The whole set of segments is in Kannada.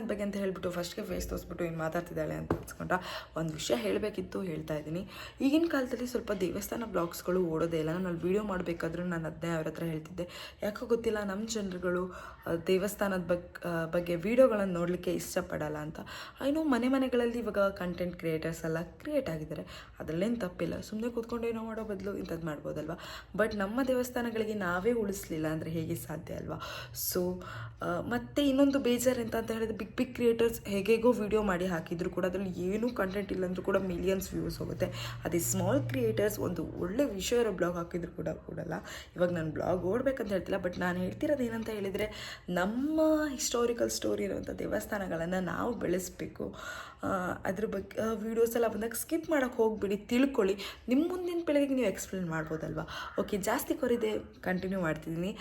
ದೇವಸ್ಥಾನದ ಬಗ್ಗೆ ಅಂತ ಹೇಳ್ಬಿಟ್ಟು ಫಸ್ಟ್ಗೆ ಫೇಸ್ ತೋರಿಸ್ಬಿಟ್ಟು ಏನು ಮಾತಾಡ್ತಿದ್ದಾಳೆ ಅಂತ ಅನ್ಸ್ಕೊಂಡ್ರೆ ಒಂದು ವಿಷಯ ಹೇಳಬೇಕಿತ್ತು, ಹೇಳ್ತಾ ಇದ್ದೀನಿ. ಈಗಿನ ಕಾಲದಲ್ಲಿ ಸ್ವಲ್ಪ ದೇವಸ್ಥಾನ ಬ್ಲಾಗ್ಸ್ಗಳು ಓಡೋದೇ ಇಲ್ಲ. ನಾನು ಅಲ್ಲಿ ವೀಡಿಯೋ ಮಾಡಬೇಕಾದ್ರೂ ನಾನು ಅದನ್ನೇ ಅವ್ರ ಹತ್ರ ಹೇಳ್ತಿದ್ದೆ. ಯಾಕೋ ಗೊತ್ತಿಲ್ಲ, ನಮ್ಮ ಜನರುಗಳು ದೇವಸ್ಥಾನದ ಬಗ್ಗೆ ವೀಡಿಯೋಗಳನ್ನು ನೋಡಲಿಕ್ಕೆ ಇಷ್ಟಪಡಲ್ಲ ಅಂತ. ಏನೋ ಮನೆಗಳಲ್ಲಿ ಇವಾಗ ಕಂಟೆಂಟ್ ಕ್ರಿಯೇಟರ್ಸ್ ಎಲ್ಲ ಕ್ರಿಯೇಟ್ ಆಗಿದ್ದಾರೆ, ಅದರಲ್ಲೇನು ತಪ್ಪಿಲ್ಲ. ಸುಮ್ಮನೆ ಕೂತ್ಕೊಂಡು ಏನೋ ಮಾಡೋ ಬದಲು ಇಂಥದ್ದು ಮಾಡ್ಬೋದಲ್ವ. ಬಟ್ ನಮ್ಮ ದೇವಸ್ಥಾನಗಳಿಗೆ ನಾವೇ ಉಳಿಸ್ಲಿಲ್ಲ ಅಂದರೆ ಹೇಗೆ ಸಾಧ್ಯ ಅಲ್ವಾ. ಸೊ ಮತ್ತು ಇನ್ನೊಂದು ಬೇಜಾರು ಅಂತ ಹೇಳಿದ್ರೆ, ಬಿಗ್ ಕ್ರಿಯೇಟರ್ಸ್ ಹೇಗೇಗೋ ವೀಡಿಯೋ ಮಾಡಿ ಹಾಕಿದ್ರು ಕೂಡ ಅದರಲ್ಲಿ ಏನೂ ಕಂಟೆಂಟ್ ಇಲ್ಲ ಅಂದರೂ ಕೂಡ ಮಿಲಿಯನ್ಸ್ ವ್ಯೂಸ್ ಹೋಗುತ್ತೆ. ಅದೇ ಸ್ಮಾಲ್ ಕ್ರಿಯೇಟರ್ಸ್ ಒಂದು ಒಳ್ಳೆ ವಿಷಯ ಇರೋ ಬ್ಲಾಗ್ ಹಾಕಿದ್ರು ಕೂಡ ಕೊಡಲ್ಲ. ಇವಾಗ ನಾನು ಬ್ಲಾಗ್ ಓಡಬೇಕಂತ ಹೇಳ್ತಿಲ್ಲ, ಬಟ್ ನಾನು ಹೇಳ್ತಿರೋದು ಏನಂತ ಹೇಳಿದರೆ, ನಮ್ಮ ಹಿಸ್ಟಾರಿಕಲ್ ಸ್ಟೋರಿ ಇರುವಂಥ ದೇವಸ್ಥಾನಗಳನ್ನು ನಾವು ಬೆಳೆಸಬೇಕು. ಅದ್ರ ಬಗ್ಗೆ ವೀಡಿಯೋಸ್ ಎಲ್ಲ ಬಂದಾಗ ಸ್ಕಿಪ್ ಮಾಡೋಕ್ಕೆ ಹೋಗ್ಬಿಡಿ, ತಿಳ್ಕೊಳ್ಳಿ. ನಿಮ್ಮ ಮುಂದಿನ ಪೀಳಿಗೆಗೆ ನೀವು ಎಕ್ಸ್ಪ್ಲೇನ್ ಮಾಡ್ಬೋದಲ್ವಾ. ಓಕೆ, ಜಾಸ್ತಿ ಕೊರಿದೆ ಕಂಟಿನ್ಯೂ ಮಾಡ್ತಿದ್ದೀನಿ.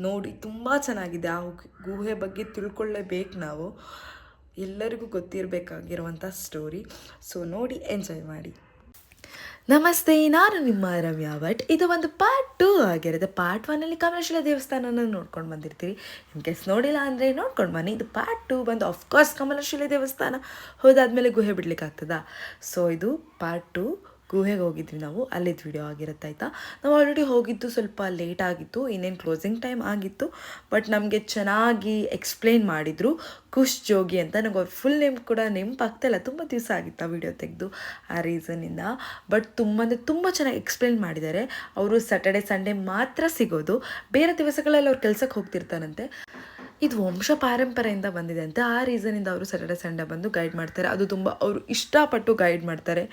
ನೋಡಿ, ತುಂಬ ಚೆನ್ನಾಗಿದೆ. ಆ ಗುಹೆ ಬಗ್ಗೆ ತಿಳ್ಕೊಳ್ಳೇಬೇಕು ನಾವು. ಎಲ್ಲರಿಗೂ ಗೊತ್ತಿರಬೇಕಾಗಿರುವಂಥ ಸ್ಟೋರಿ. ಸೊ ನೋಡಿ, ಎಂಜಾಯ್ ಮಾಡಿ. ನಮಸ್ತೆ, ನಾನು ನಿಮ್ಮ ರಮ್ಯಾ ಭಟ್. ಇದು ಒಂದು ಪಾರ್ಟ್ 2 ಆಗಿರುತ್ತೆ. ಪಾರ್ಟ್ 1 ಕಮಲೇಶ್ವರ ದೇವಸ್ಥಾನನ ನೋಡ್ಕೊಂಡು ಬಂದಿರ್ತೀರಿ. ಇನ್ ಕೇಸ್ ನೋಡಿಲ್ಲ ಅಂದರೆ ನೋಡ್ಕೊಂಡು ಬನ್ನಿ. ಇದು ಪಾರ್ಟ್ 2 ಬಂದು ಆಫ್ಕೋರ್ಸ್ ಕಮಲೇಶ್ವರ ದೇವಸ್ಥಾನ ಹೋದಾದ್ಮೇಲೆ ಗುಹೆ ಬಿಡ್ಲಿಕ್ಕೆ ಆಗ್ತದಾ. ಸೊ ಇದು ಪಾರ್ಟ್ 2. ಗುಹೆಗೆ ಹೋಗಿದ್ವಿ ನಾವು, ಅಲ್ಲಿದ್ದು ವಿಡಿಯೋ ಆಗಿರುತ್ತೆ ಆಯಿತಾ. ನಾವು ಆಲ್ರೆಡಿ ಹೋಗಿದ್ದು ಸ್ವಲ್ಪ ಲೇಟ್ ಆಗಿತ್ತು, ಇನ್ನೇನು ಕ್ಲೋಸಿಂಗ್ ಟೈಮ್ ಆಗಿತ್ತು. ಬಟ್ ನಮಗೆ ಚೆನ್ನಾಗಿ ಎಕ್ಸ್ಪ್ಲೇನ್ ಮಾಡಿದರು. ಕುಶ್ ಜೋಗಿ ಅಂತ. ನನಗೆ ಅವ್ರ ಫುಲ್ ನೇಮ್ ಕೂಡ ನೆನಪಾಗ್ತಾಯಿಲ್ಲ, ತುಂಬ ದಿವಸ ಆಗಿತ್ತು ಆ ವಿಡಿಯೋ ತೆಗೆದು, ಆ ರೀಸನ್ನಿಂದ. ಬಟ್ ತುಂಬ ಚೆನ್ನಾಗಿ ಎಕ್ಸ್ಪ್ಲೇನ್ ಮಾಡಿದ್ದಾರೆ. ಅವರು ಸ್ಯಾಟರ್ಡೆ ಸಂಡೇ ಮಾತ್ರ ಸಿಗೋದು, ಬೇರೆ ದಿವಸಗಳಲ್ಲಿ ಅವ್ರು ಕೆಲಸಕ್ಕೆ ಹೋಗ್ತಿರ್ತಾರಂತೆ. ಇದು ವಂಶ ಪಾರಂಪರೆಯಿಂದ ಬಂದಿದೆ ಅಂತ. ಆ ರೀಸನಿಂದ ಅವರು ಸ್ಯಾಟರ್ಡೆ ಸಂಡೇ ಬಂದು ಗೈಡ್ ಮಾಡ್ತಾರೆ. ಅದು ತುಂಬ ಅವರು ಇಷ್ಟಪಟ್ಟು ಗೈಡ್ ಮಾಡ್ತಾರೆ.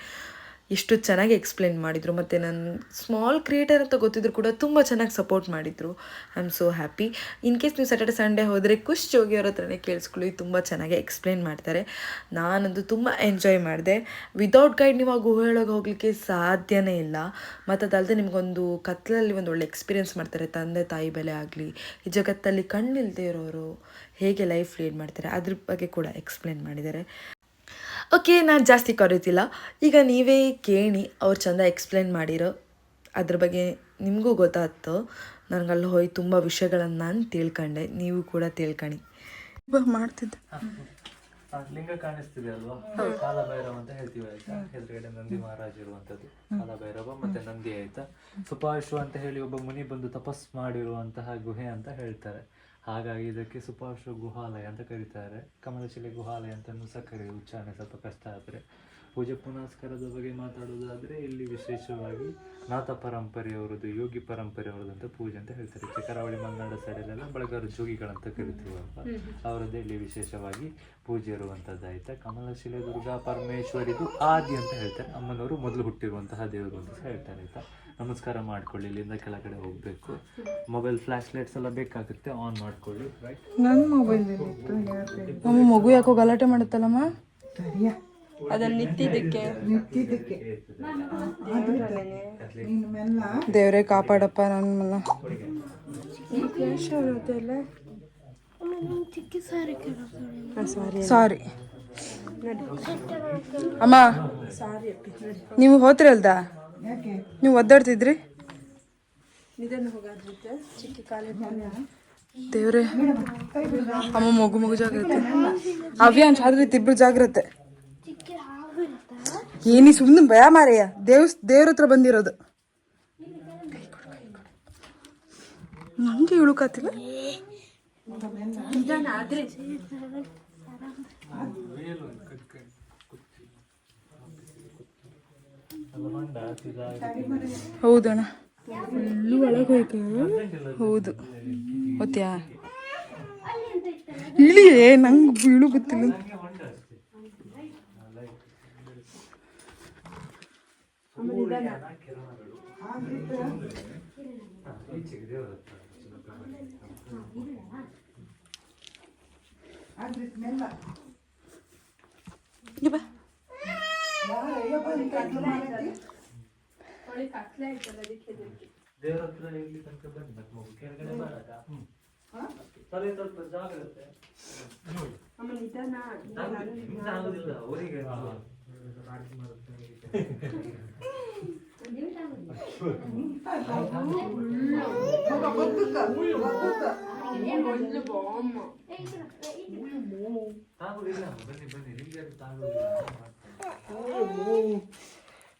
ಎಷ್ಟು ಚೆನ್ನಾಗಿ ಎಕ್ಸ್ಪ್ಲೇನ್ ಮಾಡಿದರು. ಮತ್ತು ನನ್ನ ಸ್ಮಾಲ್ ಕ್ರಿಯೇಟರ್ ಅಂತ ಗೊತ್ತಿದ್ರು ಕೂಡ ತುಂಬ ಚೆನ್ನಾಗಿ ಸಪೋರ್ಟ್ ಮಾಡಿದರು. I am so happy. In case ನೀವು ಸ್ಯಾಟರ್ಡೆ ಸಂಡೇ ಹೋದರೆ ಕುಶ್ ಜೋಗಿ ಅವ್ರ ಹತ್ರನೇ ಕೇಳಿಸ್ಕೊಳ್ಳಿ, ತುಂಬ ಚೆನ್ನಾಗಿ ಎಕ್ಸ್ಪ್ಲೇನ್ ಮಾಡ್ತಾರೆ. ನಾನಂತೂ ತುಂಬ ಎಂಜಾಯ್ ಮಾಡಿದೆ. ವಿದೌಟ್ ಗೈಡ್ ನೀವು ಆ ಗುಹೆ ಒಳಗೆ ಹೋಗಲಿಕ್ಕೆ ಸಾಧ್ಯನೇ ಇಲ್ಲ. ಮತ್ತು ಅದಲ್ಲದೆ ನಿಮಗೊಂದು ಕತ್ಲಲ್ಲಿ ಒಂದು ಒಳ್ಳೆ ಎಕ್ಸ್ಪೀರಿಯೆನ್ಸ್ ಮಾಡ್ತಾರೆ. ತಂದೆ ತಾಯಿ ಬೆಲೆ ಆಗಲಿ, ಈ ಜಗತ್ತಲ್ಲಿ ಕಣ್ಣಿಲ್ಲದೆ ಇರೋರು ಹೇಗೆ ಲೈಫ್ ಲೀಡ್ ಮಾಡ್ತಾರೆ, ಅದ್ರ ಬಗ್ಗೆ ಕೂಡ ಎಕ್ಸ್ಪ್ಲೇನ್ ಮಾಡಿದ್ದಾರೆ. ಓಕೆ, ನಾನು ಜಾಸ್ತಿ ಕರೀತಿಲ್ಲ, ಈಗ ನೀವೇ ಕೇಳಿ. ಅವ್ರು ಚೆಂದ ಎಕ್ಸ್ಪ್ಲೇನ್ ಮಾಡಿರೋ ಅದ್ರ ಬಗ್ಗೆ ನಿಮಗೂ ಗೊತ್ತಾಯ್ತು. ನನಗಲ್ಲಿ ಹೋಗಿ ತುಂಬ ವಿಷಯಗಳನ್ನು ನಾನು ತಿಳ್ಕೊಂಡೆ, ನೀವು ಕೂಡ ತಿಳ್ಕೊಳ್ಳಿ. ಮಾಡ್ತಿದ್ದೆ ಲಿಂಗ ಕಾಣಿಸ್ತಿದೆ ಅಲ್ವಾ, ಕಾಲಭೈರವ ಅಂತ ಹೇಳ್ತೀವಿ ಆಯ್ತಾ. ಎದುರುಗಡೆ ನಂದಿ ಮಹಾರಾಜ್ ಇರುವಂತದ್ದು ಕಾಲಭೈರವ ಮತ್ತೆ ನಂದಿ ಆಯ್ತಾ. ಸುಪಾಶ್ವ ಅಂತ ಹೇಳಿ ಒಬ್ಬ ಮುನಿ ಬಂದು ತಪಸ್ ಮಾಡಿರುವಂತಹ ಗುಹೆ ಅಂತ ಹೇಳ್ತಾರೆ. ಹಾಗಾಗಿ ಇದಕ್ಕೆ ಸುಪಾಶ್ವ ಗುಹಾಲಯ ಅಂತ ಕರೀತಾರೆ. ಕಮಲಶಿಲೆ ಗುಹಾಲಯ ಅಂತಲೂ ಸಹ ಕರೀತಾರೆ. ಉಚ್ಚಾರಣೆ ಸ್ವಲ್ಪ ಕಷ್ಟ ಆದರೆ. ಪೂಜೆ ಪುನಸ್ಕಾರದ ಬಗ್ಗೆ ಮಾತಾಡೋದಾದರೆ, ಇಲ್ಲಿ ವಿಶೇಷವಾಗಿ ನಾಥ ಪರಂಪರೆಯವರದ್ದು, ಯೋಗಿ ಪರಂಪರೆಯವರದ್ದು ಅಂತ ಪೂಜೆ ಅಂತ ಹೇಳ್ತಾರೆ. ಕರಾವಳಿ ಮಲೆನಾಡು ಸೈಡಲ್ಲೆಲ್ಲ ಬಳಗಾರು ಜೋಗಿಗಳಂತ ಕರಿತೀವಲ್ವ, ಅವರದ್ದೇ ಇಲ್ಲಿ ವಿಶೇಷವಾಗಿ ಪೂಜೆ ಇರುವಂಥದ್ದು ಆಯ್ತಾ. ಕಮಲಶಿಲೆ ದುರ್ಗಾ ಪರಮೇಶ್ವರಿದು ಆದಿ ಅಂತ ಹೇಳ್ತಾರೆ. ಅಮ್ಮನವರು ಮೊದಲು ಹುಟ್ಟಿರುವಂತಹ ದೇವರು ಅಂತ ಹೇಳ್ತಾರೆ ಆಯ್ತಾ. ನಮಸ್ಕಾರ ಮಾಡ್ಕೊಳ್ಳಿ. ಇಲ್ಲಿಂದ ಕೆಳಗಡೆ ಹೋಗಬೇಕು. ಮೊಬೈಲ್ ಫ್ಲಾಶ್ ಲೈಟ್ಸ್ ಎಲ್ಲ ಬೇಕಾಗುತ್ತೆ, ಆನ್ ಮಾಡ್ಕೊಳ್ಳಿ. ರೈಟ್, ನನ್ನ ಮೊಬೈಲ್ ನಮ್ಮ ಮಗು ಯಾಕೋ ಗಲಾಟೆ ಮಾಡುತ್ತಲ್ಲಮ್ಮ, ಅದನ್ನ ನಿಂತಿದ್ದಕ್ಕೆ ದೇವರೇ ಕಾಪಾಡಪ್ಪ ನನ್ನ. ಸಾರಿ ಅಮ್ಮ, ನೀವು ಹೋದ್ರಲ್ದ, ನೀವು ಒದ್ದಾಡ್ತಿದ್ರಿ. ದೇವ್ರೆ, ಅಮ್ಮ ಮಗು ಜಾಗ್ರತೆ. ಅವ್ಯಾಂಶ ಆದ್ರೆ ಇಬ್ರು ಜಾಗ್ರತೆ. ಏನಿ ಸುಮ್ಮನೆ ಭಯ ಮಾರೆಯ. ದೇವ್ರ ಹತ್ರ ಬಂದಿರೋದು ನಂಗೆ ಇಳುಕಾತಿಲ್ಲ. ಹೌದಣ್ಣ, ಫುಲ್ಲು ಒಳಗೆ ಹೋಯ್ತು. ಹೌದು, ಗೊತ್ತ್ಯಾ? ಇಳಿಯೇ, ನಂಗೆ ಬೀಳು ಗೊತ್ತಿಲ್ಲ. ದೇವರ ಹತ್ರ ಇಲ್ಲಿ ತನಕ ಬಂದ ಮಗು ಕೆಳಗಡೆ ಬರಲ್ಲ. ತಲೆ ಸ್ವಲ್ಪ ಜಾಗ್ರತೆ. ಆಗುದಿಲ್ಲ ಅವರಿಗೆ. ತಾಗುದಿಲ್ಲ, ಬನ್ನಿ ಬನ್ನಿ, ನಿಮ್ಗೆ ತಾಗುದಿಲ್ಲ.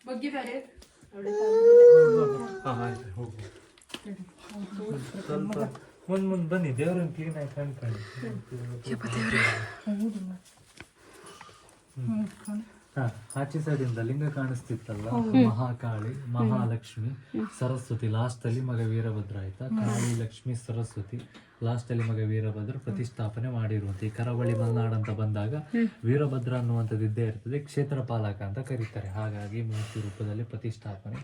ಬಗ್ಗೆ ಬೇರೆ ಹೋಗು ಸ್ವಲ್ಪ ಮುಂದ್ ಬನ್ನಿ, ದೇವ್ರನ್ನ ಕ್ಲೀನ್ ಆಗಿ ಕಾಣ್ಕೊಳ್ಳಿ. ಆಚೆ ಸೈಡಿಂದ ಲಿಂಗ ಕಾಣಿಸ್ತಿತ್ತಲ್ಲ, ಮಹಾಕಾಳಿ, ಮಹಾಲಕ್ಷ್ಮಿ, ಸರಸ್ವತಿ, ಲಾಸ್ಟ್ ಅಲ್ಲಿ ಮಗ ವೀರಭದ್ರ ಆಯ್ತಾ. ಕಾಳಿ, ಲಕ್ಷ್ಮಿ, ಸರಸ್ವತಿ, ಲಾಸ್ಟ್ ಅಲ್ಲಿ ಮಗ ವೀರಭದ್ರ ಪ್ರತಿಷ್ಠಾಪನೆ ಮಾಡಿರುವಂತ ಈ ಕರಾವಳಿ ಮಲೆನಾಡು ಅಂತ ಬಂದಾಗ ವೀರಭದ್ರ ಅನ್ನುವಂಥದ್ದು ಇದ್ದೇ ಇರ್ತದೆ. ಕ್ಷೇತ್ರ ಪಾಲಕ ಅಂತ ಕರೀತಾರೆ. ಹಾಗಾಗಿ ಮೂರ್ತಿ ರೂಪದಲ್ಲಿ ಪ್ರತಿಷ್ಠಾಪನೆ.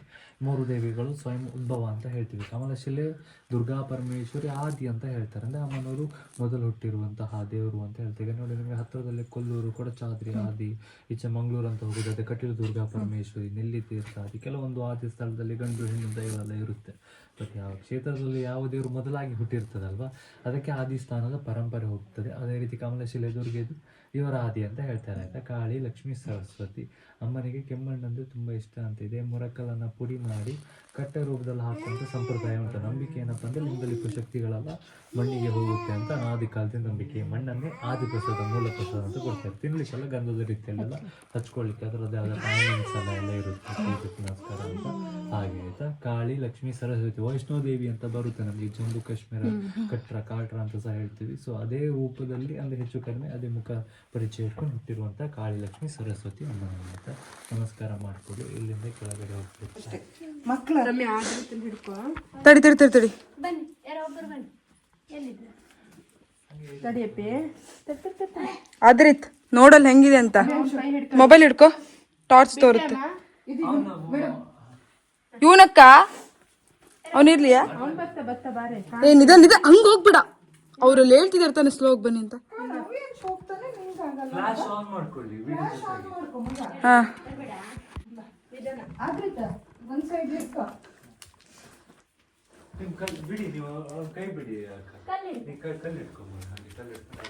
3 ದೇವಿಗಳು ಸ್ವಯಂ ಉದ್ಭವ ಅಂತ ಹೇಳ್ತೀವಿ. ಕಮಲಶಿಲೆ, ದುರ್ಗಾ ಪರಮೇಶ್ವರಿ, ಆದಿ ಅಂತ ಹೇಳ್ತಾರೆ. ಅಂದ್ರೆ ಅಮ್ಮನವರು ಮೊದಲು ಹುಟ್ಟಿರುವಂತಹ ದೇವರು ಅಂತ ಹೇಳ್ತೇವೆ. ನೋಡಿ, ನಿಮಗೆ ಹತ್ತಿರದಲ್ಲಿ ಕೊಲ್ಲೂರು, ಕೊಡಚಾದ್ರಿ, ಆದಿ, ಈಚೆ ಮಂಗಳೂರು ಅಂತ ಹೋಗೋದು, ಅದೇ ಕಟೀಲು ದುರ್ಗಾ ಪರಮೇಶ್ವರಿ, ನೆಲ್ಲಿ ತೀರ್ಥ, ಆದಿ, ಕೆಲವೊಂದು ಆದಿ ಸ್ಥಳದಲ್ಲಿ ಗಂಡು ಹೆಣ್ಣು ದೈವಲ್ಲ ಇರುತ್ತೆ. ಬಟ್ ಯಾವ ಕ್ಷೇತ್ರದಲ್ಲಿ ಯಾವ ದೇವರು ಮೊದಲಾಗಿ ಹುಟ್ಟಿರ್ತದಲ್ವಾ, ಅದಕ್ಕೆ ಆದಿ ಸ್ಥಾನದ ಪರಂಪರೆ ಹೋಗ್ತದೆ. ಅದೇ ರೀತಿ ಕಮಲಶಿಲೆ ದುರ್ಗೆದು ಇವರ ಆದಿ ಅಂತ ಹೇಳ್ತಾರೆ ಆಯ್ತಾ. ಕಾಳಿ, ಲಕ್ಷ್ಮಿ, ಸರಸ್ವತಿ. ಅಮ್ಮನಿಗೆ ಕೆಮ್ಮಣ್ಣಂದ್ರೆ ತುಂಬ ಇಷ್ಟ ಅಂತ ಇದೆ. ಮುರಕಲನ್ನು ಪುಡಿ ಮಾಡಿ ಕಟ್ಟೆ ರೂಪದಲ್ಲಿ ಹಾಕುವಂಥ ಸಂಪ್ರದಾಯ ಉಂಟು. ನಂಬಿಕೆ ಏನಪ್ಪ ಅಂದರೆ ಲಿಂಗಲಿಪು ಶಕ್ತಿಗಳೆಲ್ಲ ಮಣ್ಣಿಗೆ ಹೋಗುತ್ತೆ ಅಂತ ಅನಾದಿ ಕಾಲದಿಂದ ನಂಬಿಕೆ. ಮಣ್ಣನ್ನೇ ಆದಿ ಪ್ರಸಾದ, ಮೂಲ ಪ್ರಸಾದ ಅಂತ ಕೊಡ್ತಾರೆ. ತಿನ್ಲಿಕ್ಕೆಲ್ಲ ಗಂಧದ ರೀತಿಯಲ್ಲೆಲ್ಲ ಹಚ್ಕೊಳ್ಳಿಕ್ಕೆ ಅದರದ್ದೇ ಆದ ಟೈಮಿಂಗ್ಸ್ ಎಲ್ಲ ಇರುತ್ತೆ. ಪೂಜೆ ಪುನಸ್ಕಾರ ಅಂತ ಹಾಗೆ ಆಯ್ತಾ. ಕಾಳಿ, ಲಕ್ಷ್ಮಿ, ಸರಸ್ವತಿ, ವೈಷ್ಣೋದೇವಿ ಅಂತ ಬರುತ್ತೆ ನಮಗೆ. ಜಮ್ಮು ಕಾಶ್ಮೀರ ಕಟ್ರ, ಕಾಟ್ರ ಅಂತ ಸಹ ಹೇಳ್ತೀವಿ. ಸೊ ಅದೇ ರೂಪದಲ್ಲಿ ಅಂದರೆ ಹೆಚ್ಚು ಕಡಿಮೆ ಅದೇ ಮುಖ ಪರಿಚಯ ಇಟ್ಕೊಂಡು ಹುಟ್ಟಿರುವಂಥ ಕಾಳಿ, ಲಕ್ಷ್ಮಿ, ಸರಸ್ವತಿ ಅಮ್ಮನ ಅಂತ ನಮಸ್ಕಾರ ಮಾಡಿಕೊಡಿ. ಇಲ್ಲಿಂದ ಕೆಳಗಡೆ ಹೋಗ್ಬೇಕು. ಮಕ್ಕಳ ರಮ್ಯ ಆದ್ರತಲ್ಲಿ ಹಿಡ್ಕೊ. ತಡಿ ತಡಿ ತಡಿ ತಡಿ ಬನ್ನಿ, ಯಾರೋ ಒಬ್ಬರು ಬನ್ನಿ. ಎಲ್ಲಿದ್ರು ತಡಿಯಪ್ಪಿ. ಆದ್ರಿತ್ ನೋಡಲ್ ಹೆಂಗಿದೆ ಅಂತ. ಮೊಬೈಲ್ ಹಿಡ್ಕೊ, ಟಾರ್ಚ್ ತೋರುತ್ತೆ. ಇವನಕ್ಕ ಅವನಿರ್ಲಿಯಾ? ಅವ್ನು ಬತ್ತ ಬಾರೆ. ನಿಧ ಹಂಗ ಹೋಗ್ಬಿಡ. ಅವ್ರಲ್ಲಿ ಹೇಳ್ತಿದಾರೆ ತಾನೆ ಸ್ಲೋ ಹೋಗಿ ಬನ್ನಿ ಅಂತ. ಫ್ಲಾಶ್ ಆನ್ ಮಾಡ್ಕೊಳ್ಳಿ. ಹಾ ಒಂದ್ ಸೈಡ್ ಹಿಡ್ಕೊ. ನಿಮ್ ಬಿಡಿ, ನೀವು ಕೈ ಬಿಡಿ. ಕಲ್ಲು ಇಟ್ಕೊಂಬೋದು. ಹಾಗೆ ಕಲ್ಲು ಇಟ್ಕೊಂಡು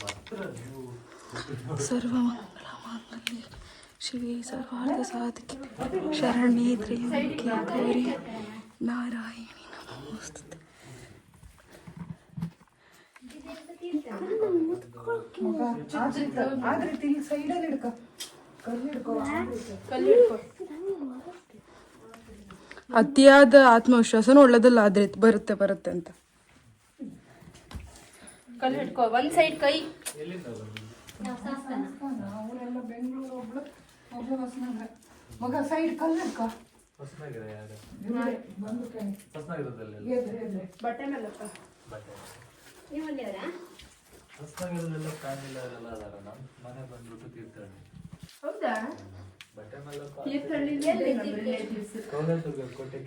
ಹತ್ರ ನೀವು ಸರ್ವಮಂಗಳ ಮಾಂಗಲ್ಯೆ ಶಿವೆ ಸರ್ವಾರ್ಥ ಸಾಧಕೆ ಶರಣ್ಯೇ ತ್ರ್ಯಂಬಕೆ ಗೌರಿ ನಾರಾಯಣಿ ನಮೋಸ್ತುತೆ. ಸೈಡಲ್ಲಿ ಹಿಡ್ಕೊ. ಅತಿಯಾದ ಆತ್ಮವಿಶ್ವಾಸನೂ ಒಳ್ಳೇದಲ್ಲ. ಆದ್ರೆ ಬರುತ್ತೆ ಬರುತ್ತೆ ಅಂತ ಕಲ್ಲು ಹಿಡ್ಕೊ. ಒಂದ್ ಸೈಡ್ ಕೈ. ಅವರೆಲ್ಲ ಬೆಂಗಳೂರು, ಒಬ್ಳು ಹೊಸನಗರ. ಮಗ ಸೈಡ್ ಕಲ್ಲು ಹಿಡ್ಕೊ. ಹೊಸನಾಗಿರೋ ಯಾರು ಬಂದು ಕೈ ಹೊಸನಾಗಿರೋದಲ್ಲೆಲ್ಲ ಎದ್ರೆ ಬಟ್ಟೆ ಮೇಲಪ್ಪ. ಬಟ್ಟೆ ನೀವಲ್ಲಿಯವರ? ಹೊಸನಾಗಿರೋದೆಲ್ಲ ಫ್ಯಾಮಿಲಿ ಅವರೆಲ್ಲ ಅದಾರ. ನಮ್ಮ ಮನೆ ಬಂದ್ಬಿಟ್ಟು ತೀರ್ಥಹಳ್ಳಿ. ಹೌದಾ? ಬಟ್ಟೆ ಮೇಲಪ್ಪ ತೀರ್ಥಹಳ್ಳಿ ಕೋಟೆ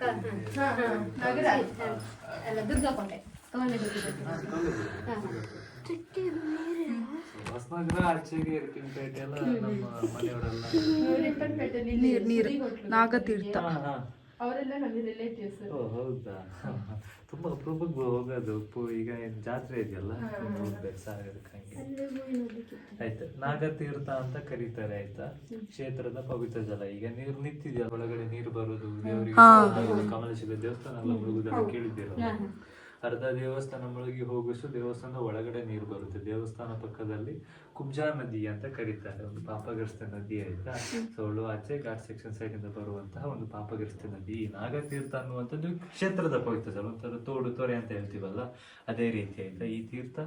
ನಗರ ಅಲ್ಲ, ದುರ್ಗಾಕೋಟೆ. ಹೊಸನಗರ ಆಚೆಗೆ ಇರ್ಕಿಂಪೇಟೆ ಎಲ್ಲ ನಮ್ಮ ಮನೆಯವರೆಲ್ಲ. ನೀರು ನಾಗತೀರ್ಥ. ಅವರೆಲ್ಲ ನಮ್ಮ ರಿಲೇಟಿವ್ಸ್. ಓ ಹೌದಾ? ತುಂಬಾ ಅಪರೂಪಕ್ಕೆ ಹೋಗೋದು. ಈಗ ಏನ್ ಜಾತ್ರೆ ಇದೆಯಲ್ಲ, ಹೋಗ್ಬೇಕು ಸಾಗರಕ್ಕೆ. ಹಂಗೆ ಆಯ್ತು. ನಾಗತೀರ್ಥ ಅಂತ ಕರೀತಾರೆ ಆಯ್ತಾ. ಕ್ಷೇತ್ರದ ಪವಿತ್ರ ಜಲ. ಈಗ ನೀರು ನಿಂತಿದೆಯಲ್ಲ, ಒಳಗಡೆ ನೀರು ಬರುದು, ದೇವರಿಗೆ ಕಮಲಶಿಲೆ ದೇವಸ್ಥಾನ ಎಲ್ಲ ಮುಳುಗುದೆಲ್ಲ ಕೇಳಿದ್ದೀರಲ್ಲ. ಅರ್ಧ ದೇವಸ್ಥಾನ ಮುಳುಗಿ ಹೋಗುವಷ್ಟು ದೇವಸ್ಥಾನದ ಒಳಗಡೆ ನೀರು ಬರುತ್ತೆ. ದೇವಸ್ಥಾನ ಪಕ್ಕದಲ್ಲಿ ಕುಬ್ಜಾ ನದಿ ಅಂತ ಕರೀತಾರೆ. ಒಂದು ಪಾಪಗ್ರಸ್ತ ನದಿ ಆಯ್ತಾ. ಸೊಳ್ಳು ಆಚೆ ಘಾಟ್ ಸೆಕ್ಷನ್ ಸೈಡ್ ಇಂದ ಬರುವಂತಹ ಒಂದು ಪಾಪಗ್ರಸ್ತ ನದಿ. ಈ ನಾಗತೀರ್ಥ ಅನ್ನುವಂಥದ್ದು ಕ್ಷೇತ್ರದ ಪವಿತ್ರ ಜಲ, ಒಂಥರ ತೋಡು ತೊರೆ ಅಂತ ಹೇಳ್ತೀವಲ್ಲ, ಅದೇ ರೀತಿ ಆಯ್ತಾ. ಈ ತೀರ್ಥ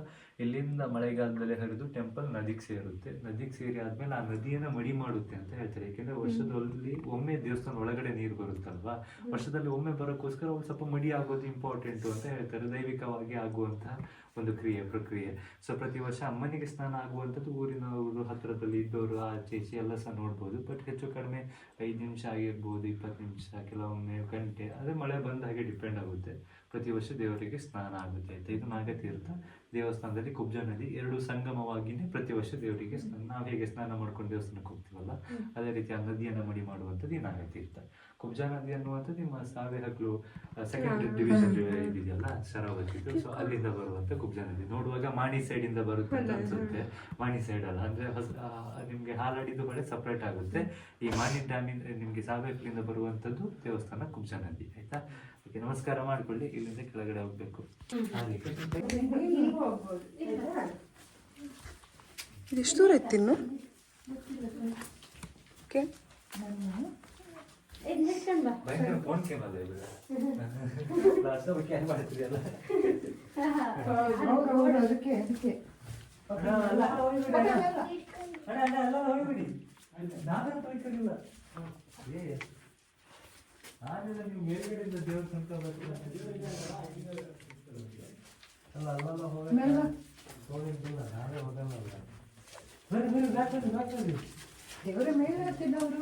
ಇಲ್ಲಿಂದ ಮಳೆಗಾಲದಲ್ಲಿ ಹರಿದು ಟೆಂಪಲ್ ನದಿಗೆ ಸೇರುತ್ತೆ. ನದಿಗೆ ಸೇರಿ ಆದ್ಮೇಲೆ ಆ ನದಿಯನ್ನ ಮಡಿ ಮಾಡುತ್ತೆ ಅಂತ ಹೇಳ್ತಾರೆ. ಯಾಕೆಂದ್ರೆ ವರ್ಷದಲ್ಲಿ ಒಮ್ಮೆ ದೇವಸ್ಥಾನ ಒಳಗಡೆ ನೀರು ಬರುತ್ತಲ್ವಾ, ವರ್ಷದಲ್ಲಿ ಒಮ್ಮೆ ಬರೋಕ್ಕೋಸ್ಕರ ಒಂದು ಸ್ವಲ್ಪ ಮಡಿ ಆಗೋದು ಇಂಪಾರ್ಟೆಂಟು ಅಂತ ಹೇಳ್ತಾರೆ. ದೈವಿಕವಾಗಿ ಆಗುವಂತಹ ಒಂದು ಪ್ರಕ್ರಿಯೆ. ಸೊ ಪ್ರತಿ ವರ್ಷ ಅಮ್ಮನಿಗೆ ಸ್ನಾನ ಆಗುವಂಥದ್ದು ಊರಿನವರು, ಹತ್ತಿರದಲ್ಲಿ ಇದ್ದವರು, ಆಚೆ ಈಚೆ ಎಲ್ಲ ಸಹ ನೋಡ್ಬೋದು. ಬಟ್ ಹೆಚ್ಚು ಕಡಿಮೆ 5 ನಿಮಿಷ ಆಗಿರ್ಬೋದು, 20 ನಿಮಿಷ, ಕೆಲವೊಮ್ಮೆ ಗಂಟೆ, ಅದೇ ಮಳೆ ಬಂದ ಹಾಗೆ ಡಿಪೆಂಡ್ ಆಗುತ್ತೆ. ಪ್ರತಿ ವರ್ಷ ದೇವರಿಗೆ ಸ್ನಾನ ಆಗುತ್ತೆ ಆಯ್ತಾ. ಇದು ನಾಗತೀರ್ಥ. ದೇವಸ್ಥಾನದಲ್ಲಿ ಕುಬ್ಜಾ ನದಿ ಎರಡು ಸಂಗಮವಾಗಿನೇ ಪ್ರತಿ ವರ್ಷ ದೇವರಿಗೆ ನಾವು ಹೇಗೆ ಸ್ನಾನ ಮಾಡ್ಕೊಂಡು ದೇವಸ್ಥಾನಕ್ಕೆ ಹೋಗ್ತೀವಲ್ಲ, ಅದೇ ರೀತಿ ಆ ನದಿಯನ್ನು ಮಡಿ ಮಾಡುವಂಥದ್ದು ಈ ನಾಗತೀರ್ಥ. ಕುಬ್ಜಾ ನದಿ ಅನ್ನುವಂಥದ್ದು ನಿಮ್ಮ ಸಾವೇಹಕ್ಲು ಸೆಕೆಂಡ್ ಡಿವಿಷನ್ ಇದೆಯಲ್ಲ, ಶರಾವತಿದು. ಸೊ ಅಲ್ಲಿಂದ ಬರುವಂತ ಕುಬ್ಜಾ ನದಿ. ನೋಡುವಾಗ ಮಾಣಿ ಸೈಡ್ ಇಂದ ಬರುತ್ತೆ ಅಂತ ಅನ್ಸುತ್ತೆ. ಮಾಣಿ ಸೈಡ್ ಅಲ್ಲ, ಅಂದ್ರೆ ನಿಮ್ಗೆ ಹಾಲಾಡಿದ್ದು ಹೊಳೆ ಸಪ್ರೇಟ್ ಆಗುತ್ತೆ. ಈ ಮಾಣಿ ಡ್ಯಾಮಿಂದ ನಿಮ್ಗೆ ಸಾವೇಹಕ್ಲಿಂದ ಬರುವಂತದ್ದು ದೇವಸ್ಥಾನ ಕುಬ್ಜಾ ನದಿ ಆಯ್ತಾ. ಓಕೆ, ನಮಸ್ಕಾರ ಮಾಡ್ಕೊಳ್ಳಿ. ಇಲ್ಲಿಂದ ಕೆಳಗಡೆ ಹೋಗ್ಬೇಕು. ಇದೆಷ್ಟು ದೂರ ಇತ್ತು ಇನ್ನು? ಓಕೆ, ಭಯಂಕರ ಫೋನ್ ಕೇಮಲ್ಲ ಇದು ಲಾಸ್ಟ್ ಬಗ್ಗೆ ಏನು ಮಾಡ್ತೀರಿ ಅಲ್ಲ ಅದಕ್ಕೆ ಅಲ್ಲ ಹೋಗ್ಬಿಡಿ ನಾನೇ ತೊಯ್ಕೊಂಡಿಲ್ಲ ನಾನೆಲ್ಲ ನೀವು ಮೇಲ್ಗಡೆಯಿಂದ ದೇವ್ರ ತನಕ ಬರ್ತೀರ ಅಲ್ಲ ಅಲ್ಲೆಲ್ಲ ಹೋಗಿಲ್ಲ ನಾವೇ ಹೋಗಲ್ಲ ಬರ್ರಿ ದೇವರ ಮೇಲೆ ಹತ್ತಿದವರು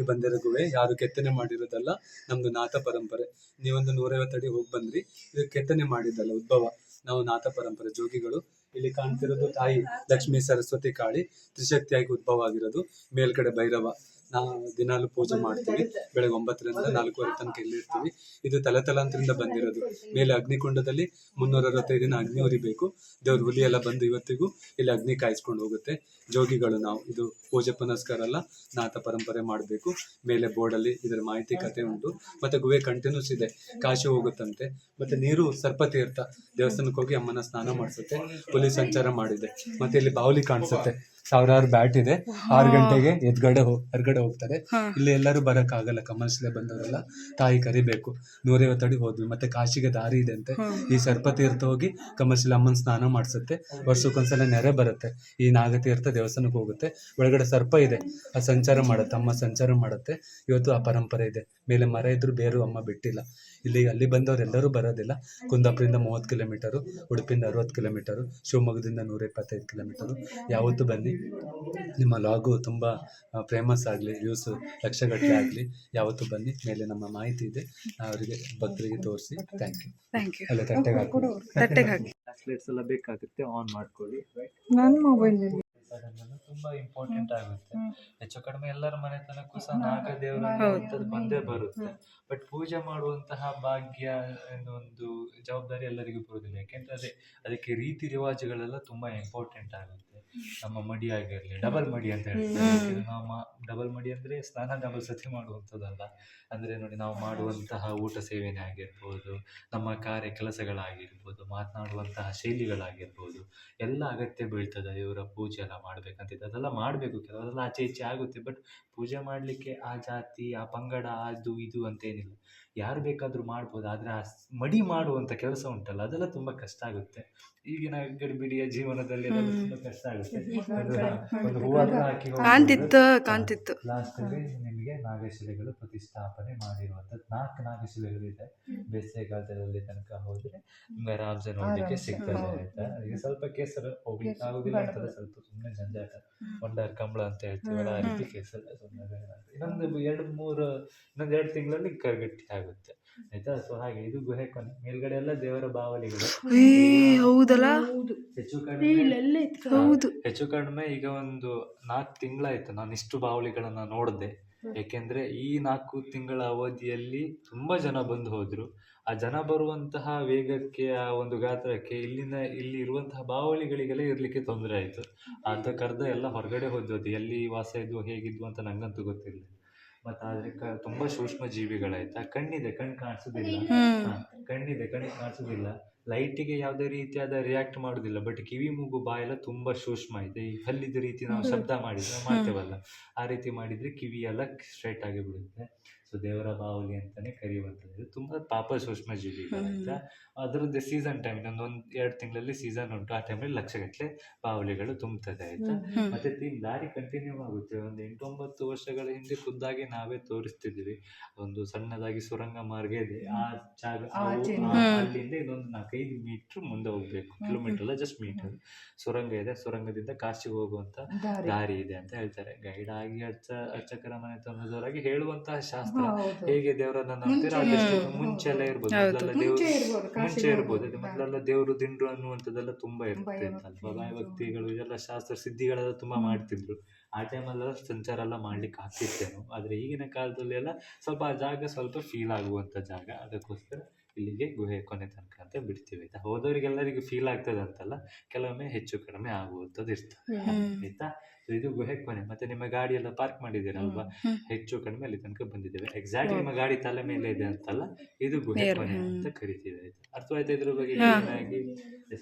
ಬಂದಿರೋ ಗುಹೆ ಯಾರು ಕೆತ್ತನೆ ಮಾಡಿರೋದಲ್ಲ, ನಮ್ದು ನಾಥ ಪರಂಪರೆ. ನೀವೊಂದು 150 ಅಡಿ ಹೋಗಿ ಬಂದ್ರಿ, ಇದು ಕೆತ್ತನೆ ಮಾಡಿದ್ದಲ್ಲ, ಉದ್ಭವ. ನಾವು ನಾಥ ಪರಂಪರೆ ಜೋಗಿಗಳು. ಇಲ್ಲಿ ಕಾಣ್ತಿರೋದು ತಾಯಿ ಲಕ್ಷ್ಮೀ ಸರಸ್ವತಿ ಕಾಳಿ ತ್ರಿಶಕ್ತಿಯಾಗಿ ಉದ್ಭವ ಆಗಿರೋದು. ಮೇಲ್ಗಡೆ ಭೈರವ. ನಾವು ದಿನಾಲು ಪೂಜೆ ಮಾಡ್ತೀವಿ. ಬೆಳಗ್ಗೆ 9ರಿಂದ 4:15 ತನಕ ಇಲ್ಲಿರ್ತೀವಿ. ಇದು ತಲೆತಲಾಂತರಿಂದ ಬಂದಿರೋದು. ಮೇಲೆ ಅಗ್ನಿಕುಂಡದಲ್ಲಿ 365 ದಿನ ಅಗ್ನಿ ಉರಿಬೇಕು. ದೇವ್ರ ಹುಲಿ ಎಲ್ಲ ಬಂದು ಇವತ್ತಿಗೂ ಇಲ್ಲಿ ಅಗ್ನಿ ಕಾಯಿಸ್ಕೊಂಡು ಹೋಗುತ್ತೆ. ಜೋಗಿಗಳು ನಾವು. ಇದು ಪೂಜೆ ಪುನಸ್ಕಾರ ಅಲ್ಲ, ನಾಥ ಪರಂಪರೆ ಮಾಡಬೇಕು. ಮೇಲೆ ಬೋರ್ಡಲ್ಲಿ ಇದರ ಮಾಹಿತಿ ಕತೆ ಉಂಟು. ಮತ್ತೆ ಗುಹೆ ಕಂಟಿನ್ಯೂಸ್ ಇದೆ, ಕಾಶಿ ಹೋಗುತ್ತಂತೆ. ಮತ್ತೆ ನೀರು ಸರ್ಪತೀರ್ಥ, ದೇವಸ್ಥಾನಕ್ಕೆ ಹೋಗಿ ಅಮ್ಮನ ಸ್ನಾನ ಮಾಡಿಸುತ್ತೆ. ಹುಲಿ ಸಂಚಾರ ಮಾಡಿದೆ. ಮತ್ತೆ ಇಲ್ಲಿ ಬಾವಲಿ ಕಾಣಿಸುತ್ತೆ, ಸಾವಿರಾರು ಬ್ಯಾಟ್ ಇದೆ. 6 ಗಂಟೆಗೆ ಹೊರಗಡೆ ಹೋಗ್ತಾರೆ. ಇಲ್ಲಿ ಎಲ್ಲರೂ ಬರಕ್ಕಾಗಲ್ಲ, ಕಮರ್ಷಿಯಲ್ ಬಂದವರೆಲ್ಲ ತಾಯಿ ಕರಿಬೇಕು. 150 ಅಡಿ ಹೋದ್ವಿ. ಮತ್ತೆ ಕಾಶಿಗೆ ದಾರಿ ಇದೆ ಅಂತೆ. ಈ ಸರ್ಪತೀರ್ಥ ಹೋಗಿ ಕಮರ್ಷಿಯಲ್ ಅಮ್ಮನ ಸ್ನಾನ ಮಾಡಿಸುತ್ತೆ. ವರ್ಷಕ್ಕೊಂದ್ಸಲ ನೆರೆ ಬರುತ್ತೆ. ಈ ನಾಗತೀರ್ಥ ದೇವಸ್ಥಾನಕ್ಕೆ ಹೋಗುತ್ತೆ. ಒಳಗಡೆ ಸರ್ಪ ಇದೆ, ಆ ಸಂಚಾರ ಮಾಡುತ್ತೆ, ಅಮ್ಮ ಸಂಚಾರ ಮಾಡುತ್ತೆ. ಇವತ್ತು ಆ ಪರಂಪರೆ ಇದೆ. ಮೇಲೆ ಮರ ಇದ್ರು ಬೇರು ಅಮ್ಮ ಬಿಟ್ಟಿಲ್ಲ. ಅಲ್ಲಿ ಬಂದವರು ಎಲ್ಲರೂ ಬರೋದಿಲ್ಲ. ಕುಂದಾಪುರದಿಂದ 30 ಕಿಲೋಮೀಟರು, ಉಡುಪಿಯಿಂದ 60 ಕಿಲೋಮೀಟರು, ಶಿವಮೊಗ್ಗದಿಂದ 125 ಕಿಲೋಮೀಟರು. ಯಾವತ್ತೂ ಬನ್ನಿ. ನಿಮ್ಮ ಲಾಗು ತುಂಬ ಫೇಮಸ್ ಆಗಲಿ, ವ್ಯೂಸು ಲಕ್ಷಗಟ್ಟಲೆ ಆಗಲಿ. ಯಾವತ್ತೂ ಬನ್ನಿ. ಮೇಲೆ ನಮ್ಮ ಮಾಹಿತಿ ಇದೆ, ಅವರಿಗೆ ಭಕ್ತರಿಗೆ ತೋರಿಸಿ. Thank you. ಅಲ್ಲ ತಟ್ಟೆಗೆ ಹಾಕಿ ಫ್ಲಾಶ್ಲೈಟ್ಸ್ ಎಲ್ಲ ಬೇಕಾಗುತ್ತೆ, ಆನ್ ಮಾಡ್ಕೊಳ್ಳಿ. ನನ್ನ ಮೊಬೈಲಲ್ಲಿ ತುಂಬಾ ಇಂಪಾರ್ಟೆಂಟ್ ಆಗುತ್ತೆ. ಹೆಚ್ಚು ಕಡಿಮೆ ಎಲ್ಲರ ಮನೆತನಕ್ಕೂ ಸಹ ನಾಗದೇವರು ಬಂದೇ ಬರುತ್ತೆ. ಬಟ್ ಪೂಜೆ ಮಾಡುವಂತಹ ಭಾಗ್ಯ ಒಂದು ಜವಾಬ್ದಾರಿ ಎಲ್ಲರಿಗೂ ಬರುವುದಿಲ್ಲ. ಯಾಕೆಂದ್ರೆ ಅದಕ್ಕೆ ರೀತಿ ರಿವಾಜುಗಳೆಲ್ಲ ತುಂಬಾ ಇಂಪಾರ್ಟೆಂಟ್ ಆಗುತ್ತೆ. ನಮ್ಮ ಮಡಿ ಆಗಿರಲಿ, ಡಬಲ್ ಮಡಿ ಅಂತ ಹೇಳ್ತೀವಿ. ನಾವು ಡಬಲ್ ಮಡಿ ಅಂದ್ರೆ ಸ್ನಾನ ಡಬಲ್ ಸತಿ ಮಾಡುವಂಥದ್ದಲ್ಲ. ಅಂದ್ರೆ ನೋಡಿ, ನಾವು ಮಾಡುವಂತಹ ಊಟ ಸೇವನೆ ಆಗಿರ್ಬೋದು, ನಮ್ಮ ಕಾರ್ಯ ಕೆಲಸಗಳಾಗಿರ್ಬೋದು, ಮಾತನಾಡುವಂತಹ ಶೈಲಿಗಳಾಗಿರ್ಬೋದು, ಎಲ್ಲ ಅಗತ್ಯ ಬೀಳ್ತದೆ. ಇವರ ಪೂಜೆ ಎಲ್ಲ ಮಾಡ್ಬೇಕಂತಿದ್ದು ಅದೆಲ್ಲ ಮಾಡಬೇಕು. ಕೆಲವರೆಲ್ಲ ಆಚೆ ಈಚೆ ಆಗುತ್ತೆ. ಬಟ್ ಪೂಜೆ ಮಾಡಲಿಕ್ಕೆ ಆ ಜಾತಿ, ಆ ಪಂಗಡ, ಅದು ಇದು ಅಂತೇನಿಲ್ಲ. ಯಾರು ಬೇಕಾದರೂ ಮಾಡ್ಬೋದು. ಆದರೆ ಆ ಮಡಿ ಮಾಡುವಂಥ ಕೆಲಸ ಉಂಟಲ್ಲ, ಅದೆಲ್ಲ ತುಂಬ ಕಷ್ಟ ಆಗುತ್ತೆ. ಈಗಿನ ಗಡಿಬಿಡಿಯ ಜೀವನದಲ್ಲಿ ಅದೆಲ್ಲ ತುಂಬ ಕಷ್ಟ ಆಗುತ್ತೆ. ಒಂದು ಹೂವನ್ನು ಹಾಕಿ ಕಾಣ್ತಿತ್ತು. ಲಾಸ್ಟಲ್ಲಿ ನಿಮಗೆ ನಾಗಶಿಲೆಗಳು ಪ್ರತಿಷ್ಠಾಪನೆ ಮಾಡಿರುವಂಥದ್ದು 4 ನಾಗಶಿಲೆಗಳಿದೆ. ಬೇಸಿಗೆಗಾಲದಲ್ಲಿ ತನಕ ಹೋದರೆ ನಿಮ್ಗೆ ಆರಾಮ್ಸೆ ನೋಡಲಿಕ್ಕೆ ಸಿಗ್ತದೆ. ಆಯ್ತಾ? ಈಗ ಸ್ವಲ್ಪ ಕೇಸರ ಹೋಗ್ಲಿಕ್ಕೆ ಆಗೋದಿಲ್ಲ ಅಂತಂದ್ರೆ ಸ್ವಲ್ಪ ಸುಮ್ಮನೆ ಜಂಜಾಟ. ಒಂಡಾರ್ ಕಂಬಳ ಅಂತ ಹೇಳ್ತೀವಲ್ಲ, ಆ ರೀತಿ ಕೇಸರ ಸುಮ್ಮನೆ ಇನ್ನೊಂದು 2 ತಿಂಗಳಲ್ಲಿ ಕರ್ಗಟ್ಟಿ ಆಗುತ್ತೆ. ಆಯ್ತಾ? ಸೊ ಹಾಗೆ ಇದು ಗುಹೆ ಕೊನೆ. ಮೇಲ್ಗಡೆ ಎಲ್ಲ ದೇವರ ಬಾವಲಿಗಳು. ಹೌದಲ್ಲ, ಹೆಚ್ಚು ಕಡಿಮೆ ಈಗ ಒಂದು 4 ತಿಂಗಳಾಯ್ತು ನಾನು ಇಷ್ಟು ಬಾವಲಿಗಳನ್ನ ನೋಡಿದೆ. ಏಕೆಂದ್ರೆ ಈ 4 ತಿಂಗಳ ಅವಧಿಯಲ್ಲಿ ತುಂಬಾ ಜನ ಬಂದು ಹೋದ್ರು. ಆ ಜನ ಬರುವಂತಹ ವೇಗಕ್ಕೆ, ಆ ಒಂದು ಗಾತ್ರಕ್ಕೆ ಇಲ್ಲಿ ಇರುವಂತಹ ಬಾವಲಿಗಳಿಗೆಲ್ಲ ಇರ್ಲಿಕ್ಕೆ ತೊಂದರೆ ಆಯ್ತು. ಅಂತ ಕರೆದ ಎಲ್ಲ ಹೊರಗಡೆ ಹೋದ್ವು. ಎಲ್ಲಿ ವಾಸ ಇದ್ವು, ಹೇಗಿದ್ವು ಅಂತ ನಂಗಂತೂ ಗೊತ್ತಿರಲಿಲ್ಲ. ಮತ್ತು ಆದರೆ ತುಂಬ ಸೂಕ್ಷ್ಮ ಜೀವಿಗಳಾಯ್ತಾ. ಕಣ್ಣು ಕಾಣಿಸೋದಿಲ್ಲ. ಲೈಟಿಗೆ ಯಾವುದೇ ರೀತಿಯಾದ ರಿಯಾಕ್ಟ್ ಮಾಡೋದಿಲ್ಲ. ಬಟ್ ಕಿವಿ, ಮೂಗು, ಬಾಯೆಲ್ಲ ತುಂಬ ಸೂಕ್ಷ್ಮ ಇದೆ. ಈ ಹಲ್ಲಿದ ರೀತಿ ನಾವು ಶಬ್ದ ಮಾಡ್ತೇವಲ್ಲ, ಆ ರೀತಿ ಮಾಡಿದರೆ ಕಿವಿ ಎಲ್ಲ ಸ್ಟ್ರೈಟ್ ಆಗಿ ಬಿಡುತ್ತೆ. ಸೊ ದೇವರ ಬಾವಲಿ ಅಂತಲೇ ಕರೆಯುವಂಥದ್ದು. ತುಂಬ ಪಾಪ ಸೂಕ್ಷ್ಮ ಜೀವಿಗಳಾಯ್ತಾ. ಅದರದ್ದು ಸೀಸನ್ ಟೈಮ್, ಇನ್ನೊಂದು 2 ತಿಂಗಳಲ್ಲಿ ಸೀಸನ್ ಉಂಟು. ಆ ಟೈಮಲ್ಲಿ ಲಕ್ಷಗಟ್ಟಲೆ ಬಾವಲಿಗಳು ತುಂಬುತ್ತದೆ. ಆಯ್ತಾ? ಮತ್ತೆ ದಾರಿ ಕಂಟಿನ್ಯೂ ಆಗುತ್ತೆ. ಒಂದು 8-9 ವರ್ಷಗಳ ಹಿಂದೆ ಖುದ್ದಾಗಿ ನಾವೇ ತೋರಿಸ್ತಿದ್ವಿ. ಒಂದು ಸಣ್ಣದಾಗಿ ಸುರಂಗ ಮಾರ್ಗ ಇದೆ. ಆ ಜಾಗ ಅಲ್ಲಿಂದ ಇದೊಂದು 4-5 ಮೀಟ್ರ್ ಮುಂದೆ ಹೋಗ್ಬೇಕು. ಕಿಲೋಮೀಟರ್ ಅಲ್ಲ, ಜಸ್ಟ್ ಮೀಟರ್. ಸುರಂಗ ಇದೆ. ಸುರಂಗದಿಂದ ಕಾಶಿಗೆ ಹೋಗುವಂತ ದಾರಿ ಇದೆ ಅಂತ ಹೇಳ್ತಾರೆ. ಗೈಡ್ ಆಗಿ ಅರ್ಚಕರ ಮನೆತನದವರಾಗಿ ಹೇಳುವಂತಹ ಶಾಸ್ತ್ರ. ಹೇಗೆ ದೇವರನ್ನ ನಂಬ್ತೀರಾ ಮುಂಚೆ ಎಲ್ಲ ಇರ್ಬೋದು. ಮುಂಚೆ ಇರ್ಬೋದು. ಮೊದಲೆಲ್ಲ ದೇವರು ದಿಂಡ್ರು ಅನ್ನುವಂಥದ್ದೆಲ್ಲ ತುಂಬಾ ಇರುತ್ತೆ ಅಲ್ವಾ. ಭಕ್ತಿಗಳು ಇದೆಲ್ಲ ಶಾಸ್ತ್ರ ಸಿದ್ಧಿಗಳೆಲ್ಲ ತುಂಬಾ ಮಾಡ್ತಿದ್ರು. ಆ ಟೈಮಲ್ಲೆಲ್ಲ ಸಂಚಾರ ಎಲ್ಲ ಮಾಡ್ಲಿಕ್ಕೆ ಆಗ್ತಿತ್ತೇನೋ. ಆದ್ರೆ ಈಗಿನ ಕಾಲದಲ್ಲಿ ಎಲ್ಲ ಸ್ವಲ್ಪ ಆ ಜಾಗ ಸ್ವಲ್ಪ ಫೀಲ್ ಆಗುವಂತ ಜಾಗ. ಅದಕ್ಕೋಸ್ಕರ ಇಲ್ಲಿಗೆ ಗುಹೆ ಕೊನೆ ತನಕ ಅಂತ ಬಿಡ್ತೀವಿ ಆಯ್ತಾ. ಹೋದವರಿಗೆಲ್ಲರಿಗೂ ಫೀಲ್ ಆಗ್ತದೆ ಅಂತಲ್ಲ, ಕೆಲವೊಮ್ಮೆ ಹೆಚ್ಚು ಕಡಿಮೆ ಆಗುವಂಥದ್ದು ಇರ್ತದೆ ಆಯ್ತಾ. ಇದು ಗುಹೆ ಕೊನೆ. ಮತ್ತೆ ನಿಮ್ಮ ಗಾಡಿ ಎಲ್ಲ ಪಾರ್ಕ್ ಮಾಡಿದ್ದೀರಲ್ವಾ, ಹೆಚ್ಚು ಕಡಿಮೆ ಅಲ್ಲಿ ತನಕ ಬಂದಿದ್ದೇವೆ. ಎಕ್ಸಾಕ್ಟ್ ನಿಮ್ಮ ಗಾಡಿ ತಲೆ ಮೇಲೆ ಇದೆ ಅಂತಲ್ಲ, ಇದು ಗುಹೆ ಕೊನೆ ಅಂತ ಕರಿತೀವಿ ಆಯ್ತಾ. ಅರ್ಥವಾಯ್ತಾ ಇದ್ರ ಬಗ್ಗೆ ಕ್ಲೀನಾಗಿ?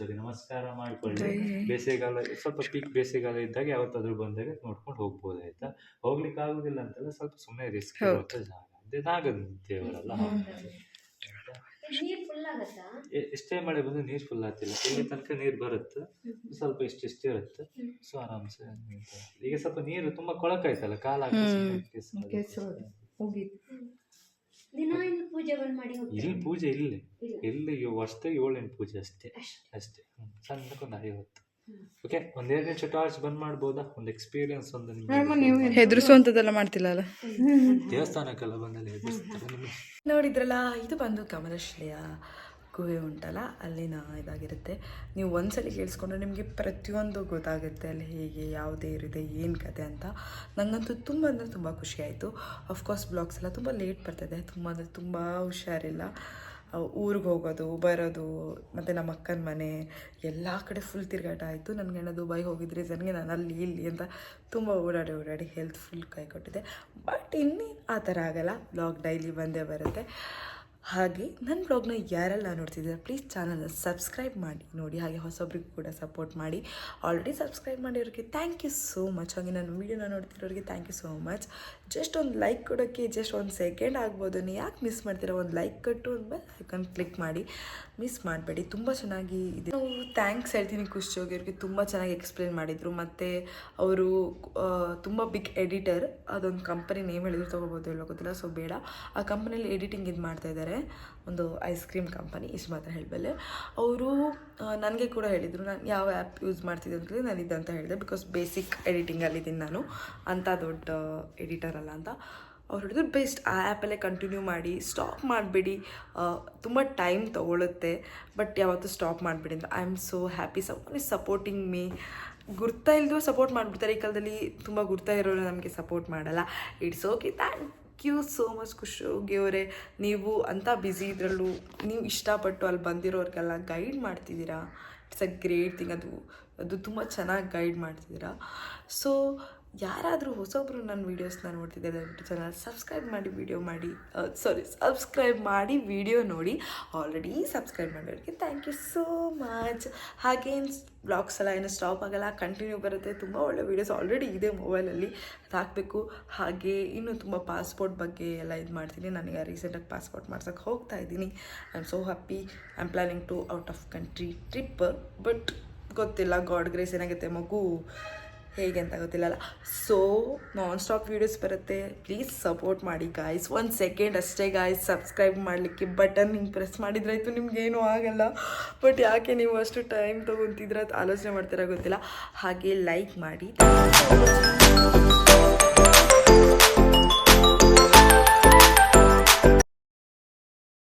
ಸರಿ, ನಮಸ್ಕಾರ ಮಾಡ್ಕೊಳ್ಳಿ. ಬೇಸಿಗೆಗಾಲ ಸ್ವಲ್ಪ ಪೀಕ್ ಬೇಸಿಗೆಗಾಲ ಇದ್ದಾಗ ಯಾವತ್ತಾದ್ರೂ ಬಂದಾಗ ನೋಡ್ಕೊಂಡು ಹೋಗ್ಬೋದು ಆಯ್ತಾ. ಹೋಗ್ಲಿಕ್ಕೆ ಆಗುದಿಲ್ಲ ಅಂತಲ್ಲ, ಸ್ವಲ್ಪ ಸುಮ್ಮನೆ ರಿಸ್ಕ್ ಇರುವಂತ ಜಾಗ. ಅದೇ ನಾಗದೇವರಲ್ಲ, ನೀರ್ ಫುಲ್ ಆಗತ್ತಾ? ಎಷ್ಟೇ ಮಳೆ ಬಂದು ನೀರ್ ಫುಲ್ ಆಗ್ತಿಲ್ಲ. ಇಲ್ಲಿ ತನಕ ನೀರ್ ಬರುತ್ತೆ, ಸ್ವಲ್ಪ ಇಷ್ಟು ಇರುತ್ತೆ. ಸೊ ಆರಾಮ್ಸೆ ಈಗ ಸ್ವಲ್ಪ ನೀರು ತುಂಬಾ ಕೊಳಕಾಯ್ತಲ್ಲ, ಕಾಲ ದಿನ ಇಲ್ಲಿ ಪೂಜೆಗಳು ಮಾಡಿ ಇಲ್ಲಿ ಪೂಜೆ ಇಲ್ಲಿ ವರ್ಷದಾಗ 7-8 ಪೂಜೆ ಅಷ್ಟೇ ಸಣ್ಣಕ್ಕೊಂದು 50. ಓಕೆ, 1-2 ನಿಮಿಷ ಟಾರ್ಚ್ ಬಂದ್ ಮಾಡ್ಬೋದಾ? ಒಂದು ಎಕ್ಸ್ಪೀರಿಯನ್ಸ್ ಒಂದು ನಿಮ್ಗೆ. ಹೆದರ್ಸುವಂಥದ್ದೆಲ್ಲ ಮಾಡ್ತಿಲ್ಲ ಅಲ್ಲ, ದೇವಸ್ಥಾನಕ್ಕೆಲ್ಲ ಬಂದಲ್ಲಿ ಹೆದರ್ಸ್ತಾರೆ ನಿಮಗೆ. ನೋಡಿದ್ರಲ್ಲ, ಇದು ಬಂದು ಕಮಲಶ್ರೀಯ ಗುಹೆ ಉಂಟಲ್ಲ, ಅಲ್ಲಿನ ಇದಾಗಿರುತ್ತೆ. ನೀವು ಒಂದ್ಸಲಿ ಕೇಳಿಸ್ಕೊಂಡ್ರೆ ನಿಮಗೆ ಪ್ರತಿಯೊಂದು ಗೊತ್ತಾಗುತ್ತೆ, ಅಲ್ಲಿ ಹೇಗೆ ಯಾವುದೇ ಇರಿದೆ ಏನು ಕತೆ ಅಂತ. ನನಗಂತೂ ತುಂಬ ಅಂದರೆ ತುಂಬ ಖುಷಿ ಆಯಿತು. ಅಫ್ಕೋರ್ಸ್ ಬ್ಲಾಗ್ಸ್ ಎಲ್ಲ ತುಂಬ ಲೇಟ್ ಬರ್ತಿದೆ, ತುಂಬ ಅಂದರೆ ತುಂಬ ಹುಷಾರಿಲ್ಲ. ಊರಿಗೆ ಹೋಗೋದು ಬರೋದು, ಮತ್ತು ನಮ್ಮ ಅಕ್ಕನ ಮನೆ ಎಲ್ಲ ಕಡೆ ಫುಲ್ ತಿರುಗಾಟ ಆಯಿತು. ನನಗೆ ದುಬೈಗೆ ಹೋಗಿದ್ದ ರೀಸನ್ಗೆ ನಾನು ಅಲ್ಲಿ ಇಲ್ಲಿ ಅಂತ ತುಂಬ ಓಡಾಡಿ ಹೆಲ್ತ್ ಫುಲ್ ಕೈ ಕೊಟ್ಟಿದೆ. ಬಟ್ ಇನ್ನೇನು ಆ ಥರ ಆಗಲ್ಲ, ಬ್ಲಾಗ್ ಡೈಲಿ ಬಂದೇ ಬರುತ್ತೆ. ಹಾಗೆ ನನ್ನ ಬ್ಲಾಗ್ನ ಯಾರೆಲ್ಲ ನೋಡ್ತಿದ್ದೀರಾ ಪ್ಲೀಸ್ ಚಾನಲ್ನ ಸಬ್ಸ್ಕ್ರೈಬ್ ಮಾಡಿ ನೋಡಿ. ಹಾಗೆ ಹೊಸೊಬ್ರಿಗೂ ಕೂಡ ಸಪೋರ್ಟ್ ಮಾಡಿ. ಆಲ್ರೆಡಿ ಸಬ್ಸ್ಕ್ರೈಬ್ ಮಾಡಿರೋರಿಗೆ ಥ್ಯಾಂಕ್ ಯು ಸೋ ಮಚ್. ಹಾಗೆ ನನ್ನ ವೀಡಿಯೋನ ನೋಡ್ತಿರೋರಿಗೆ thank you so much. Just ಒಂದು ಲೈಕ್ ಕೊಡೋಕ್ಕೆ ಜಸ್ಟ್ 1 ಸೆಕೆಂಡ್ ಆಗ್ಬೋದು. ನೀವು ಯಾಕೆ ಮಿಸ್ ಮಾಡ್ತೀರಾ? ಒಂದು ಲೈಕ್ ಕೊಟ್ಟು ಒಂದು ಬೆಲ್ ಐಕಾನ್ ಕ್ಲಿಕ್ ಮಾಡಿ, ಮಿಸ್ ಮಾಡಬೇಡಿ. ತುಂಬ ಚೆನ್ನಾಗಿ ಇದೆ. ನಾವು ಥ್ಯಾಂಕ್ಸ್ ಹೇಳ್ತೀನಿ ಖುಷಿ ಅವ್ರಿಗೆ, ತುಂಬ ಚೆನ್ನಾಗಿ ಎಕ್ಸ್ಪ್ಲೇನ್ ಮಾಡಿದರು. ಮತ್ತು ಅವರು ತುಂಬ ಬಿಗ್ ಎಡಿಟರ್, ಅದೊಂದು ಕಂಪನಿ ನೇಮ್ ಹೇಳಿದ್ರು, ತೊಗೋಬೋದು ಎಲ್ಲೋ ಗೊತ್ತಿಲ್ಲ, ಸೊ ಬೇಡ. ಆ ಕಂಪನಿಯಲ್ಲಿ ಎಡಿಟಿಂಗ್ ಇದು ಮಾಡ್ತಾಯಿದ್ದಾರೆ, ಒಂದು ಐಸ್ ಕ್ರೀಮ್ ಕಂಪನಿ, ಇಷ್ಟು ಮಾತ್ರ ಹೇಳಬಲ್ಲೆ. ಅವರು ನನಗೆ ಕೂಡ ಹೇಳಿದರು ನಾನು ಯಾವ ಆ್ಯಪ್ ಯೂಸ್ ಮಾಡ್ತಿದ್ದೆ ಅಂತೇಳಿ ನಾನು ಇದಂತ ಹೇಳಿದೆ. ಬಿಕಾಸ್ ಬೇಸಿಕ್ ಎಡಿಟಿಂಗಲ್ಲಿದ್ದೀನಿ ನಾನು, ಅಂಥ ದೊಡ್ಡ ಎಡಿಟರ್ ಅಲ್ಲ ಅಂತ. ಅವ್ರು ಹೇಳಿದ್ರು ಬೆಸ್ಟ್, ಆ ಆ್ಯಪಲ್ಲೇ ಕಂಟಿನ್ಯೂ ಮಾಡಿ, ಸ್ಟಾಪ್ ಮಾಡಬೇಡಿ, ತುಂಬ ಟೈಮ್ ತೊಗೊಳುತ್ತೆ ಬಟ್ ಯಾವತ್ತೂ ಸ್ಟಾಪ್ ಮಾಡಿಬಿಡಿ ಅಂತ. I am so happy someone is supporting me. ಗುರ್ತಾ ಇಲ್ಲದೂ ಸಪೋರ್ಟ್ ಮಾಡಿಬಿಡ್ತಾರೆ ಈ ಕಾಲದಲ್ಲಿ, ತುಂಬ ಗುರ್ತಾ ಇರೋರು ನಮಗೆ ಸಪೋರ್ಟ್ ಮಾಡಲ್ಲ. It's okay. Thank you so much ಖುಷಿ ಅವರೇ. ನೀವು ಅಂಥ ಬ್ಯುಸಿ ಇದರಲ್ಲೂ ನೀವು ಇಷ್ಟಪಟ್ಟು ಅಲ್ಲಿ ಬಂದಿರೋರಿಗೆಲ್ಲ ಗೈಡ್ ಮಾಡ್ತಿದ್ದೀರಾ. It's a great thing. ಅದು ತುಂಬ ಚೆನ್ನಾಗಿ ಗೈಡ್ ಮಾಡ್ತಿದ್ದೀರಾ. ಸೊ ಯಾರಾದರೂ ಹೊಸೊಬ್ಬರು ನನ್ನ ವೀಡಿಯೋಸ್ನ ನೋಡ್ತಿದ್ದಾರೆ, ದಯವಿಟ್ಟು ಚಾನಲ್ ಸಬ್ಸ್ಕ್ರೈಬ್ ಮಾಡಿ, ಸಬ್ಸ್ಕ್ರೈಬ್ ಮಾಡಿ ವಿಡಿಯೋ ನೋಡಿ. ಆಲ್ರೆಡಿ ಸಬ್ಸ್ಕ್ರೈಬ್ ಮಾಡೋರಿಗೆ ಥ್ಯಾಂಕ್ ಯು ಸೋ ಮಚ್. ಹಾಗೇನು ಬ್ಲಾಗ್ಸ್ ಎಲ್ಲ ಏನು ಸ್ಟಾಪ್ ಆಗೋಲ್ಲ, ಕಂಟಿನ್ಯೂ ಬರುತ್ತೆ. ತುಂಬ ಒಳ್ಳೆ ವೀಡಿಯೋಸ್ ಆಲ್ರೆಡಿ ಇದೆ ಮೊಬೈಲಲ್ಲಿ, ಅದು ಹಾಕಬೇಕು. ಹಾಗೆ ಇನ್ನೂ ತುಂಬ ಪಾಸ್ಪೋರ್ಟ್ ಬಗ್ಗೆ ಎಲ್ಲ ಇದು ಮಾಡ್ತೀನಿ. ನನಗೆ ರೀಸೆಂಟಾಗಿ ಪಾಸ್ಪೋರ್ಟ್ ಮಾಡ್ಸೋಕ್ಕೆ ಹೋಗ್ತಾ ಇದ್ದೀನಿ. I am so happy. I am planning to out of country trip, but ಗೊತ್ತಿಲ್ಲ, ಗಾಡ್ ಗ್ರೇಸ್ ಏನಾಗುತ್ತೆ, ಮಗು ಹೇಗೆ ಅಂತ ಗೊತ್ತಿಲ್ಲಲ್ಲ. ಸೊ ನಾನ್ ಸ್ಟಾಪ್ ವೀಡಿಯೋಸ್ ಬರುತ್ತೆ, ಪ್ಲೀಸ್ ಸಪೋರ್ಟ್ ಮಾಡಿ ಗಾಯ್ಸ್. 1 ಸೆಕೆಂಡ್ ಅಷ್ಟೇ ಗಾಯ್ಸ್, ಸಬ್ಸ್ಕ್ರೈಬ್ ಮಾಡಲಿಕ್ಕೆ ಬಟನ್ ಹಿಂಗೆ ಪ್ರೆಸ್ ಮಾಡಿದ್ರಾಯ್ತು, ನಿಮಗೇನು ಆಗಲ್ಲ. ಬಟ್ ಯಾಕೆ ನೀವು ಅಷ್ಟು ಟೈಮ್ ತೊಗೊತಿದ್ರೆ ಅದು ಆಲೋಚನೆ ಮಾಡ್ತೀರಾ ಗೊತ್ತಿಲ್ಲ. ಹಾಗೆ ಲೈಕ್ ಮಾಡಿ.